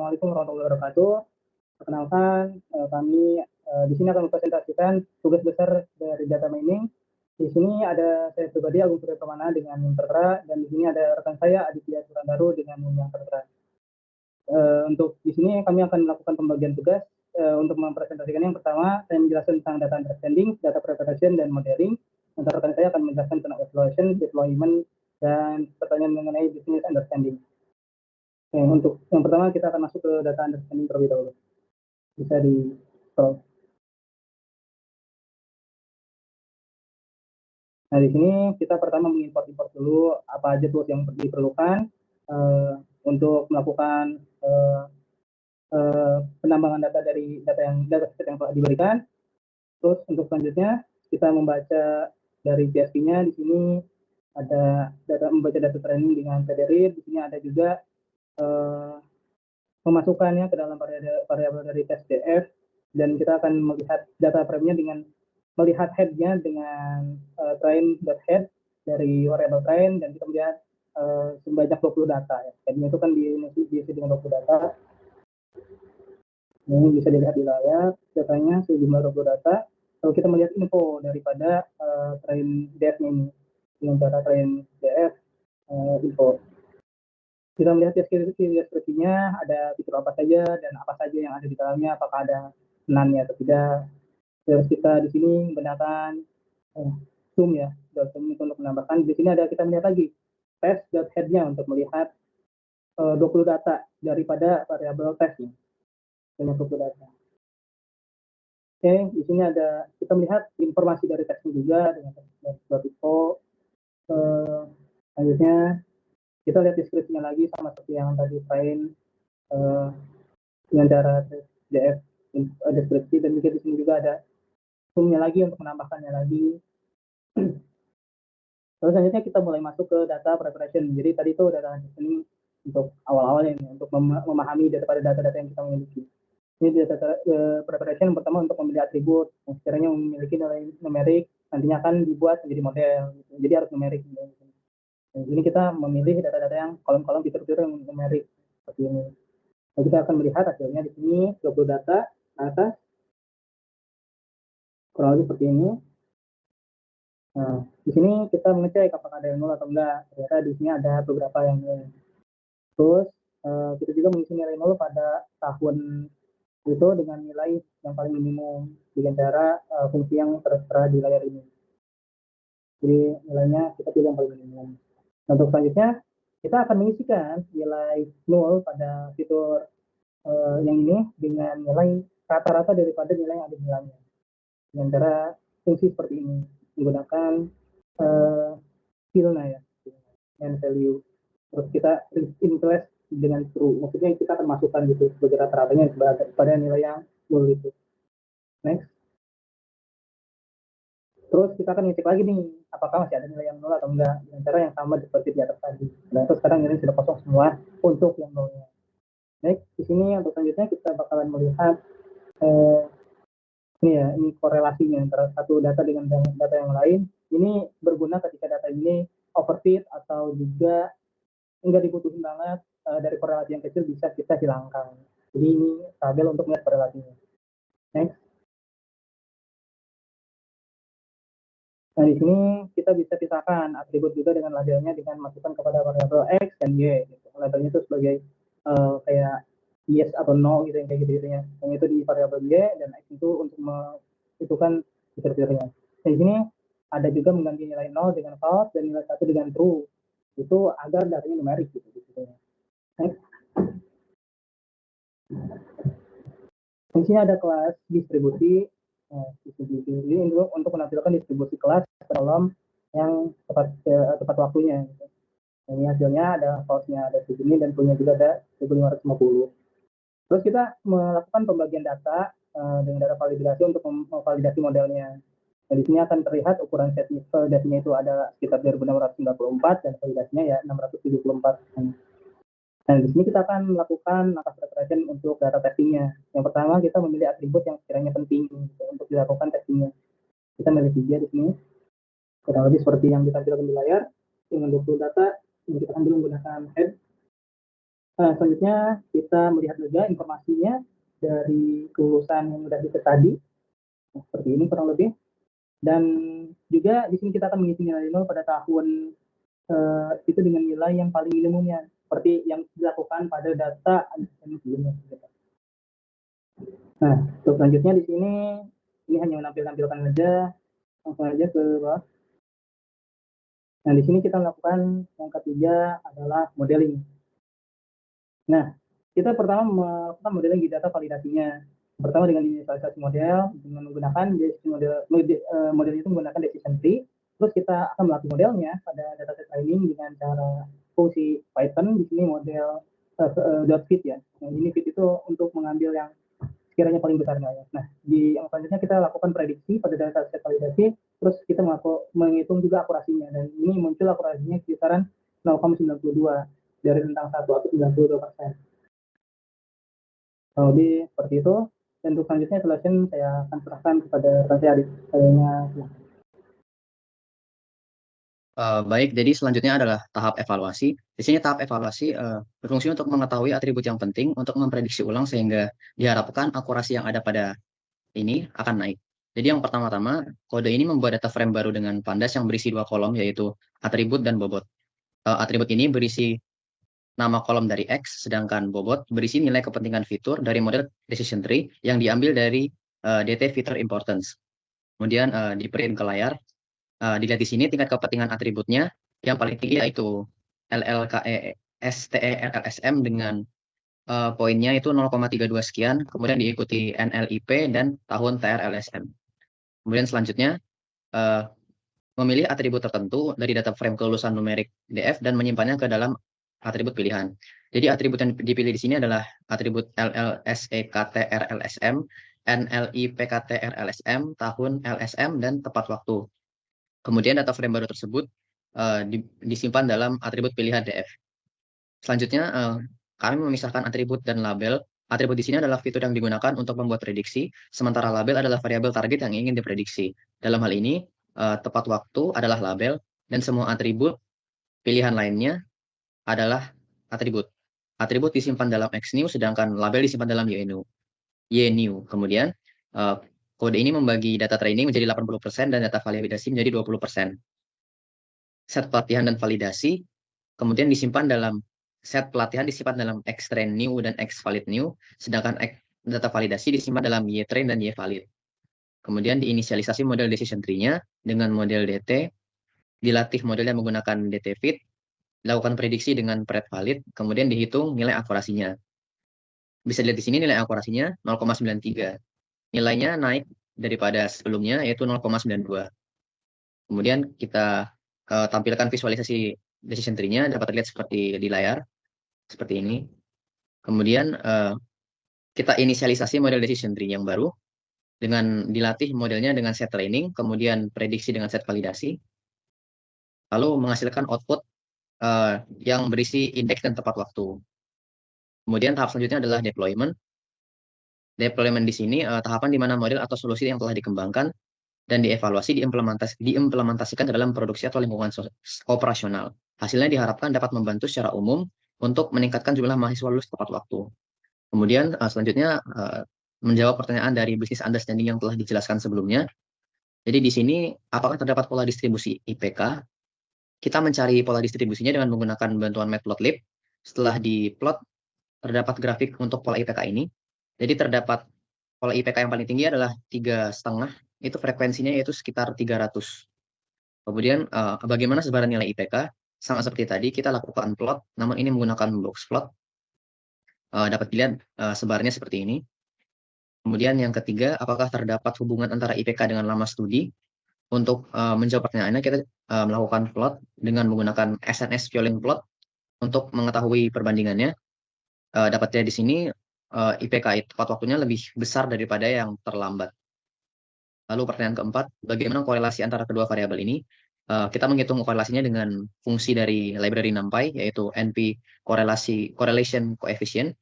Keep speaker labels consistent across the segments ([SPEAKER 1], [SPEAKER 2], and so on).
[SPEAKER 1] Assalamualaikum warahmatullahi wabarakatuh. Perkenalkan, kami di sini akan mempresentasikan tugas besar dari data mining. Di sini ada saya pribadi Agung Surya Pramana dengan yang tertera, dan di sini ada rekan saya Aditya Surandaru dengan yang tertera. Untuk di sini kami akan melakukan pembagian tugas. Untuk mempresentasikan yang pertama, saya menjelaskan tentang data understanding, data preparation, dan modeling. Untuk rekan saya akan menjelaskan tentang evaluation, deployment, dan pertanyaan mengenai business understanding. Oke, untuk yang pertama kita akan masuk ke data understanding terlebih dahulu. Bisa di scroll. Nah, di sini kita pertama mengimport dulu apa aja tools yang diperlukan untuk melakukan penambangan data dari dataset yang telah diberikan. Terus untuk selanjutnya kita membaca dari CSV-nya. Di sini ada membaca data training dengan PDRID. Di sini ada juga memasukkannya ke dalam variabel dari TestDF, dan kita akan melihat data frame-nya dengan melihat head-nya dengan train.head dari variabel train, dan kita melihat sebanyak 20 data. Ya. Head-nya itu kan diisi dengan 20 data. Ini bisa dilihat di layar, datanya sejumlah 20 data. Kalau kita melihat info daripada train def-nya ini dengan cara train df info. Kita melihat deskripsinya, ada fitur apa saja dan apa saja yang ada di dalamnya, apakah ada NaN-nya atau tidak. Terus kita di sini menggunakan zoom ya, zoom itu untuk menambahkan. Di sini ada kita melihat lagi test.head-nya untuk melihat 20 data daripada variabel testnya. Banyak 20 data. Oke, di sini ada kita melihat informasi dari tesnya juga dengan tes.info. Selanjutnya kita lihat deskripsinya lagi sama seperti yang tadi train dengan cara DF deskripsi, dan juga di sini juga ada zoom-nya lagi untuk menambahkannya lagi. Terus selanjutnya kita mulai masuk ke data preparation. Jadi tadi itu data ini untuk awal-awalnya ini, untuk memahami daripada data-data yang kita miliki. Ini data preparation yang pertama untuk memilih atribut yang sekiranya memiliki nilai numerik, nantinya akan dibuat menjadi model. Jadi harus numerik. Nah, ini kita memilih data-data yang kolom-kolom fitur-fitur yang numerik seperti ini. Nah, kita akan melihat hasilnya di sini 20 data atas kurang lebih seperti ini. Nah, di sini kita mengecek apakah ada yang nol atau enggak. Ternyata di sini ada beberapa yang nol. Terus kita juga mengisi nilai nol pada tahun itu dengan nilai yang paling minimum dengan cara fungsi yang tertera di layar ini. Jadi nilainya kita pilih yang paling minimum. Nah, untuk selanjutnya kita akan mengisikan nilai nol pada fitur yang ini dengan nilai rata-rata daripada nilai yang ada di dalamnya dengan cara fungsi seperti ini menggunakan filnya ya, and value. Terus kita increase dengan true, maksudnya kita akan masukkan gitu sebagai rata-ratanya pada nilai yang nol itu. Next. Terus kita akan ngecek lagi nih apakah masih ada nilai yang nol atau enggak dengan cara yang sama seperti di atas tadi. Nah, terus sekarang nilai sudah kosong semua untuk yang nolnya. Next, di sini untuk selanjutnya kita bakalan melihat ini korelasinya antara satu data dengan data yang lain. Ini berguna ketika data ini overfit atau juga enggak dibutuhin banget, dari korelasi yang kecil bisa kita hilangkan. Jadi ini tabel untuk melihat korelasinya. Next. Nah, di sini kita bisa pisahkan atribut juga dengan labelnya dengan masukkan kepada variabel X dan Y. Gitu. Labelnya itu sebagai kayak yes atau no gitu, yang kayak gitu ya. Yang itu di variabel Y, dan X itu untuk itu kan fitur-fiturnya. Nah, di sini ada juga mengganti nilai 0 dengan false dan nilai 1 dengan true. Itu agar datanya numerik gitu. Next. Di sini ada kelas distribusi. Distribusi ini untuk menampilkan distribusi kelas kolom yang tepat waktunya. Gitu. Ini hasilnya ada false-nya ada segini dan punya juga ada 1550. Terus kita melakukan pembagian data dengan data validasi untuk memvalidasi modelnya. Nah, di sini akan terlihat ukuran set validasinya itu ada sekitar 2694 dan validasinya ya 674. Nah, di sini kita akan melakukan langkah preparation untuk data testingnya. Yang pertama kita memilih atribut yang sekiranya penting untuk dilakukan testingnya. Kita memilih 3 di sini. Kurang lebih seperti yang ditampilkan di layar dengan 20 data yang kita ambil menggunakan head. Selanjutnya kita melihat juga informasinya dari kelulusan yang sudah kita tadi, seperti ini kurang lebih. Dan juga di sini kita akan mengisi nilai nol pada tahun itu dengan nilai yang paling minimumnya, seperti yang dilakukan pada data sebelumnya. Nah, untuk selanjutnya di sini ini hanya menampilkan aja, langsung aja ke bawah. Nah, di sini kita melakukan yang ketiga adalah modeling. Nah, kita pertama melakukan modeling di data validasinya. Pertama dengan inisialisasi model dengan menggunakan model itu menggunakan decision tree. Terus kita akan melatih modelnya pada dataset training dengan cara fungsi Python. Di sini model .fit ya. Nah, ini fit itu untuk mengambil yang sekiranya paling besar nilainya. Nah, di yang selanjutnya kita lakukan prediksi pada dataset validasi. Terus kita menghitung juga akurasinya. Dan ini muncul akurasinya kisaran 0,92 dari rentang 1 atau 92%. Lebih seperti itu. Dan untuk selanjutnya selection saya akan serahkan kepada Raja Adit.
[SPEAKER 2] Baik, jadi selanjutnya adalah tahap evaluasi. Di sini tahap evaluasi berfungsi untuk mengetahui atribut yang penting untuk memprediksi ulang sehingga diharapkan akurasi yang ada pada ini akan naik. Jadi yang pertama-tama, kode ini membuat data frame baru dengan pandas yang berisi 2 kolom, yaitu atribut dan bobot. Atribut ini berisi nama kolom dari X, sedangkan bobot berisi nilai kepentingan fitur dari model decision tree yang diambil dari DT feature importance. Kemudian di print ke layar. Dilihat di sini tingkat kepentingan atributnya yang paling tinggi yaitu LLKE-STERLSM dengan poinnya itu 0,32 sekian, kemudian diikuti NLIP dan tahun TRLSM. Kemudian selanjutnya memilih atribut tertentu dari data frame kelulusan numerik DF dan menyimpannya ke dalam atribut pilihan. Jadi atribut yang dipilih di sini adalah atribut LLSEKTRLSM, NLIPKTRLSM, tahun LSM, dan tepat waktu. Kemudian data frame baru tersebut disimpan dalam atribut pilihan DF. Selanjutnya, kami memisahkan atribut dan label. Atribut di sini adalah fitur yang digunakan untuk membuat prediksi, sementara label adalah variabel target yang ingin diprediksi. Dalam hal ini, tepat waktu adalah label, dan semua atribut pilihan lainnya adalah atribut. Atribut disimpan dalam XNew, sedangkan label disimpan dalam YNew. Kemudian, kode ini membagi data training menjadi 80% dan data validasi menjadi 20%. Set pelatihan dan validasi kemudian disimpan dalam set pelatihan disimpan dalam xtrain new dan xvalid new, sedangkan data validasi disimpan dalam ytrain dan yvalid. Kemudian diinisialisasi model decision tree-nya dengan model DT, dilatih modelnya menggunakan DT fit, lakukan prediksi dengan pred valid, kemudian dihitung nilai akurasinya. Bisa dilihat di sini nilai akurasinya 0,93. Nilainya naik daripada sebelumnya yaitu 0,92. Kemudian kita tampilkan visualisasi decision tree-nya, dapat terlihat seperti di layar, seperti ini. Kemudian kita inisialisasi model decision tree yang baru dengan dilatih modelnya dengan set training, kemudian prediksi dengan set validasi, lalu menghasilkan output yang berisi indeks dan tepat waktu. Kemudian tahap selanjutnya adalah deployment. Deployment di sini tahapan di mana model atau solusi yang telah dikembangkan dan dievaluasi diimplementasikan ke dalam produksi atau lingkungan operasional. Hasilnya diharapkan dapat membantu secara umum untuk meningkatkan jumlah mahasiswa lulus tepat waktu. Kemudian selanjutnya menjawab pertanyaan dari business understanding yang telah dijelaskan sebelumnya. Jadi di sini apakah terdapat pola distribusi IPK? Kita mencari pola distribusinya dengan menggunakan bantuan matplotlib. Setelah diplot terdapat grafik untuk pola IPK ini. Jadi terdapat pola IPK yang paling tinggi adalah 3,5, itu frekuensinya yaitu sekitar 300. Kemudian bagaimana sebaran nilai IPK? Sama seperti tadi kita lakukan plot, namun ini menggunakan box plot. Dapat dilihat sebarannya seperti ini. Kemudian yang ketiga, apakah terdapat hubungan antara IPK dengan lama studi? Untuk menjawab pertanyaannya, kita melakukan plot dengan menggunakan SNS Pioling plot untuk mengetahui perbandingannya. Dapat dilihat di sini IPK tepat waktunya lebih besar daripada yang terlambat. Lalu pertanyaan keempat, bagaimana korelasi antara kedua variabel ini? Kita menghitung korelasinya dengan fungsi dari library NumPy, yaitu NP correlation coefficient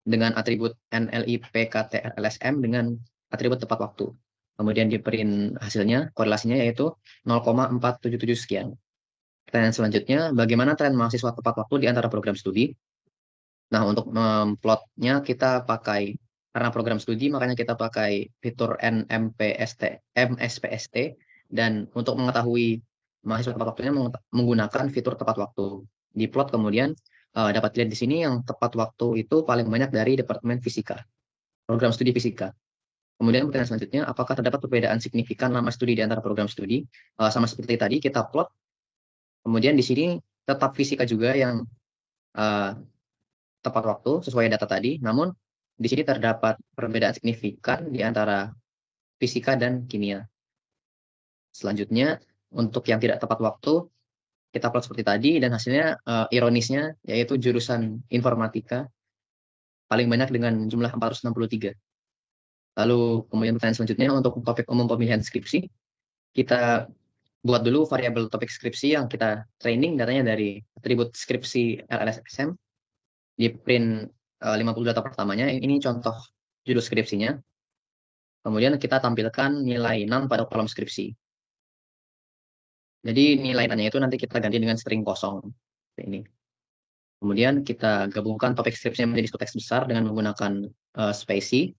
[SPEAKER 2] dengan atribut NLIPKTRLSM dengan atribut tepat waktu. Kemudian di print hasilnya, korelasinya yaitu 0,477 sekian. Pertanyaan selanjutnya, bagaimana tren mahasiswa tepat waktu di antara program studi? Nah, untuk memplotnya kita pakai, karena program studi, makanya kita pakai fitur MSPST, dan untuk mengetahui mahasiswa tepat waktunya menggunakan fitur tepat waktu. Di plot kemudian dapat dilihat di sini yang tepat waktu itu paling banyak dari Departemen Fisika, program studi fisika. Kemudian pertanyaan selanjutnya, apakah terdapat perbedaan signifikan lama studi di antara program studi? Sama seperti tadi, kita plot. Kemudian di sini tetap fisika juga yang tepat waktu sesuai data tadi, namun di sini terdapat perbedaan signifikan di antara fisika dan kimia. Selanjutnya, untuk yang tidak tepat waktu, kita plot seperti tadi, dan hasilnya ironisnya, yaitu jurusan informatika, paling banyak dengan jumlah 463. Lalu kemudian pertanyaan selanjutnya, untuk topik umum pemilihan skripsi, kita buat dulu variabel topik skripsi yang kita training datanya dari atribut skripsi LLSM, di print 50 data pertamanya, ini contoh judul skripsinya. Kemudian kita tampilkan nilai NaN pada kolom skripsi. Jadi nilai NaN-nya itu nanti kita ganti dengan string kosong. Ini. Kemudian kita gabungkan topik skripsinya menjadi satu teks besar dengan menggunakan spacey.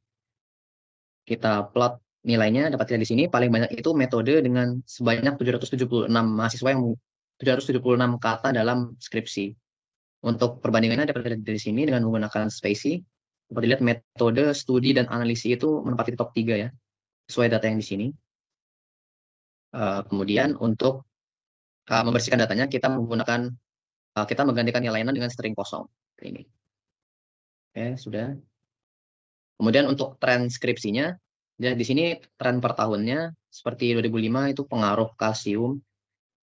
[SPEAKER 2] Kita plot nilainya, dapat lihat di sini paling banyak itu metode dengan sebanyak 776 mahasiswa yang 776 kata dalam skripsi. Untuk perbandingannya dapat dilihat dari sini dengan menggunakan spacey. Dapat dilihat metode studi dan analisis itu menempati top 3 ya, sesuai data yang di sini. Kemudian untuk membersihkan datanya, kita menggantikan nilai NaN dengan string kosong. Ini. Oke, sudah. Kemudian untuk tren skripsinya, ya di sini tren per tahunnya seperti 2005 itu pengaruh kalsium,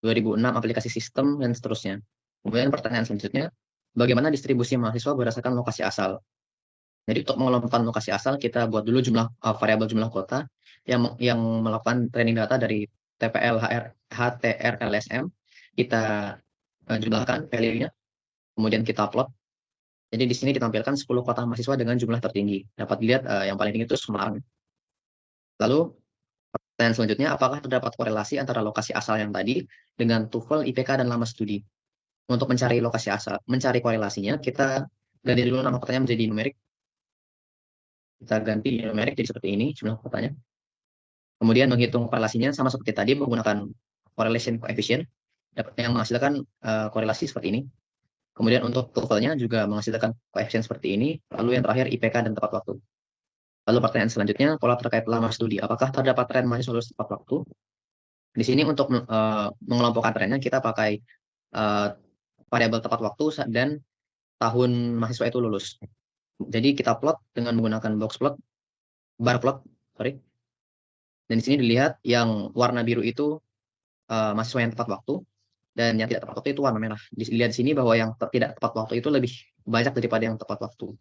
[SPEAKER 2] 2006 aplikasi sistem, dan seterusnya. Kemudian pertanyaan selanjutnya, bagaimana distribusi mahasiswa berdasarkan lokasi asal? Jadi untuk mengelompokkan lokasi asal, kita buat dulu variabel jumlah kota yang melakukan training data dari TPL HTR LSM. Kita jumlahkan value-nya, kemudian kita plot. Jadi di sini ditampilkan 10 kota mahasiswa dengan jumlah tertinggi. Dapat dilihat yang paling tinggi itu Semarang. Lalu pertanyaan selanjutnya, apakah terdapat korelasi antara lokasi asal yang tadi dengan TOEFL, IPK, dan lama studi? Untuk mencari lokasi asal, mencari korelasinya, kita ganti dulu nama kotanya menjadi numerik. Kita ganti numerik jadi seperti ini jumlah kotanya. Kemudian menghitung korelasinya sama seperti tadi menggunakan correlation coefficient yang menghasilkan korelasi seperti ini. Kemudian untuk TOEFL-nya juga menghasilkan koefisien seperti ini. Lalu yang terakhir IPK dan tepat waktu. Lalu pertanyaan selanjutnya, pola terkait lama studi. Apakah terdapat tren mahasiswa lulus tepat waktu? Di sini untuk mengelompokkan trennya, kita pakai variabel tepat waktu dan tahun mahasiswa itu lulus. Jadi kita plot dengan menggunakan box plot, bar plot, sorry. Dan di sini dilihat yang warna biru itu mahasiswa yang tepat waktu, dan yang tidak tepat waktu itu warna merah. Dilihat di sini bahwa yang tidak tepat waktu itu lebih banyak daripada yang tepat waktu.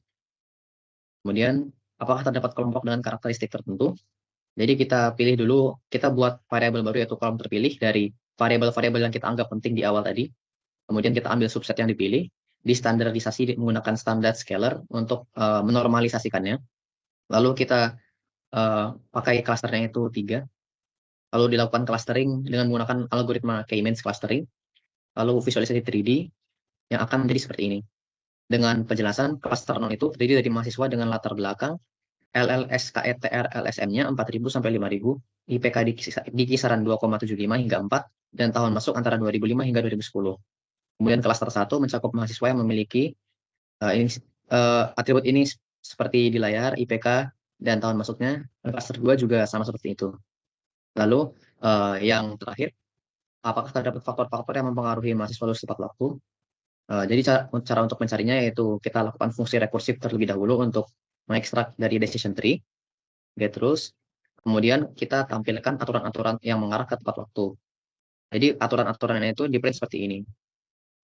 [SPEAKER 2] Kemudian, apakah terdapat kelompok dengan karakteristik tertentu? Jadi kita pilih dulu, kita buat variabel baru yaitu kolom terpilih dari variabel-variabel yang kita anggap penting di awal tadi. Kemudian kita ambil subset yang dipilih, distandarisasi menggunakan standar scalar untuk menormalisasikannya. Lalu kita pakai klasternya itu 3. Lalu dilakukan clustering dengan menggunakan algoritma K-means clustering. Lalu visualisasi 3D yang akan menjadi seperti ini. Dengan penjelasan, cluster 0 itu terdiri dari mahasiswa dengan latar belakang LLSKETR LSM-nya 4.000 sampai 5.000, IPK di kisaran 2,75 hingga 4, dan tahun masuk antara 2005 hingga 2010. Kemudian cluster 1 mencakup mahasiswa yang memiliki atribut ini seperti di layar, IPK, dan tahun masuknya. Cluster 2 juga sama seperti itu. Lalu yang terakhir, apakah terdapat faktor-faktor yang mempengaruhi mahasiswa lulus tepat waktu? Jadi cara untuk mencarinya yaitu kita lakukan fungsi rekursif terlebih dahulu untuk mengekstrak dari decision tree. Terus kemudian kita tampilkan aturan-aturan yang mengarah ke tepat waktu. Jadi aturan-aturannya itu di print seperti ini.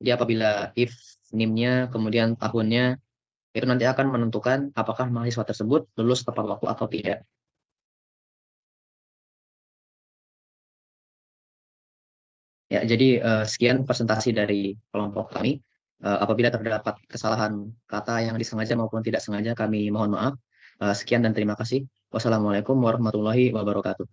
[SPEAKER 2] Jadi apabila if NIM-nya kemudian tahunnya itu nanti akan menentukan apakah mahasiswa tersebut lulus tepat waktu atau tidak. Ya, jadi sekian presentasi dari kelompok kami. Apabila terdapat kesalahan kata yang disengaja maupun tidak sengaja, kami mohon maaf. Sekian dan terima kasih. Wassalamualaikum warahmatullahi wabarakatuh.